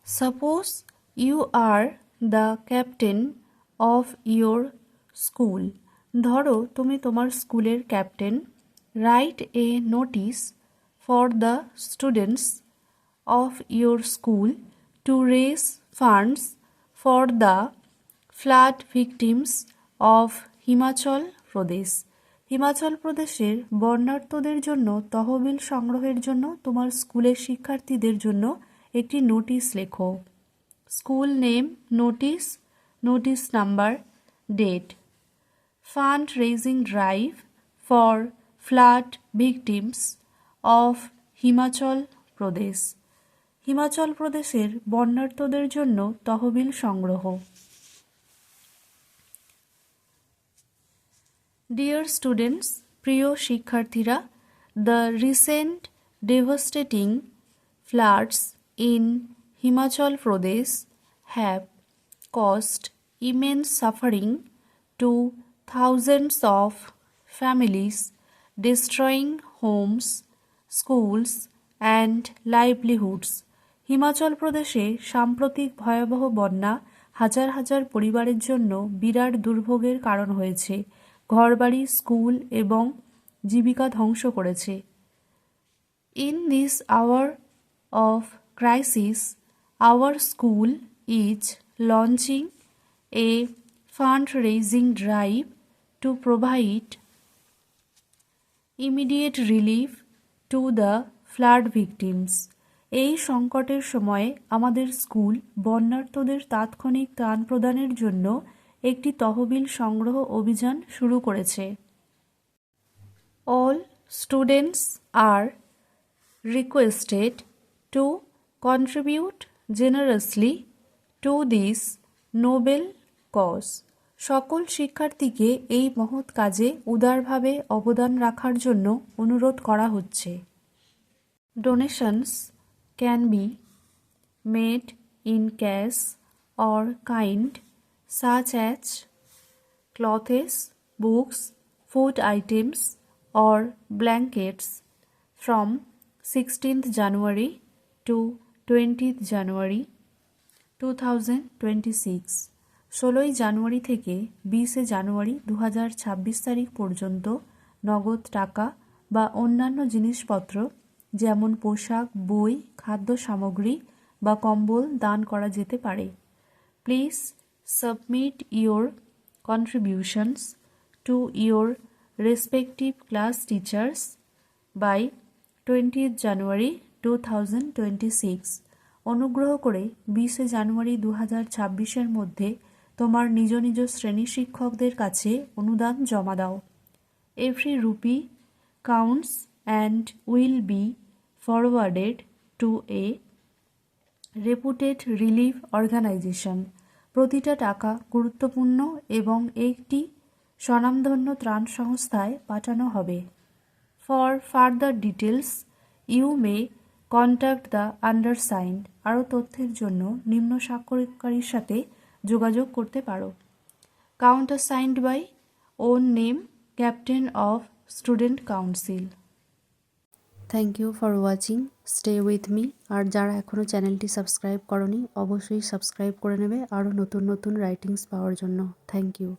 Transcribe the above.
Suppose you are the captain of your school. ধরো তুমি তোমার স্কুলের captain. Write a notice for the students of your school to raise funds for the flood victims of Himachal Pradesh. Himachal প্রদেশের বন্যার্তদের জন্য তহবিল সংগ্রহের জন্য তোমার স্কুলের শিক্ষার্থীদের জন্য একটি নোটিশ লেখো. School name, notice, notice number, date. Fund raising drive for flood victims of Himachal Pradesh. Himachal প্রদেশের বন্যার্তদের জন্য তহবিল সংগ্রহ. ডিয়ার স্টুডেন্টস, প্রিয় শিক্ষার্থীরা, the recent devastating floods in Himachal Pradesh have caused immense suffering to thousands of families, destroying homes, schools and livelihoods. Himachal প্রদেশে সাম্প্রতিক ভয়াবহ বন্যা হাজার হাজার পরিবারের জন্য বিরাট দুর্ভোগের কারণ হয়েছে, ঘরবাড়ি, স্কুল এবং জীবিকা ধ্বংস করেছে. In this hour of crisis, our school is launching a fundraising drive to provide immediate relief to the flood victims. এই সংকটের সময়ে আমাদের স্কুল বন্যার্তদের তাৎক্ষণিক ত্রাণ প্রদানের জন্য একটি তহবিল সংগ্রহ অভিযান শুরু করেছে. All students are requested to contribute generously to this noble cause. সকল শিক্ষার্থীকে এই মহৎ কাজে উদারভাবে অবদান রাখার জন্য অনুরোধ করা হচ্ছে. Donations can be made in cash or kind, such as clothes, books, food items or blankets from 16th January to 20th January 2026. 16ই জানুয়ারি থেকে 20শে জানুয়ারি 2026 তারিখ পর্যন্ত নগদ টাকা বা অন্যান্য জিনিসপত্র যেমন পোশাক, বই, খাদ্য সামগ্রী বা কম্বল দান করা যেতে পারে. Please submit your contributions to your respective class teachers by 20th January 2026. অনুগ্রহ করে 20শে জানুয়ারি 2026-এর মধ্যে তোমার নিজ নিজ শ্রেণী শিক্ষকদের কাছে অনুদান জমা দাও. Every rupee counts and will be forwarded to a reputed relief organisation. প্রতিটা টাকা গুরুত্বপূর্ণ এবং একটি স্বনামধন্য ত্রাণ সংস্থায় পাঠানো হবে. For further details, you may contact the undersigned. আরও তথ্যের জন্য নিম্ন স্বাক্ষরকারীর সাথে যোগাযোগ করতে পারো. Countersigned by own name, Captain of Student Council. Thank you for watching. Stay with me. আর যারা এখনও চ্যানেলটি সাবস্ক্রাইব করনি অবশ্যই সাবস্ক্রাইব করে নেবে আরও নতুন নতুন রাইটিংস পাওয়ার জন্য. Thank you.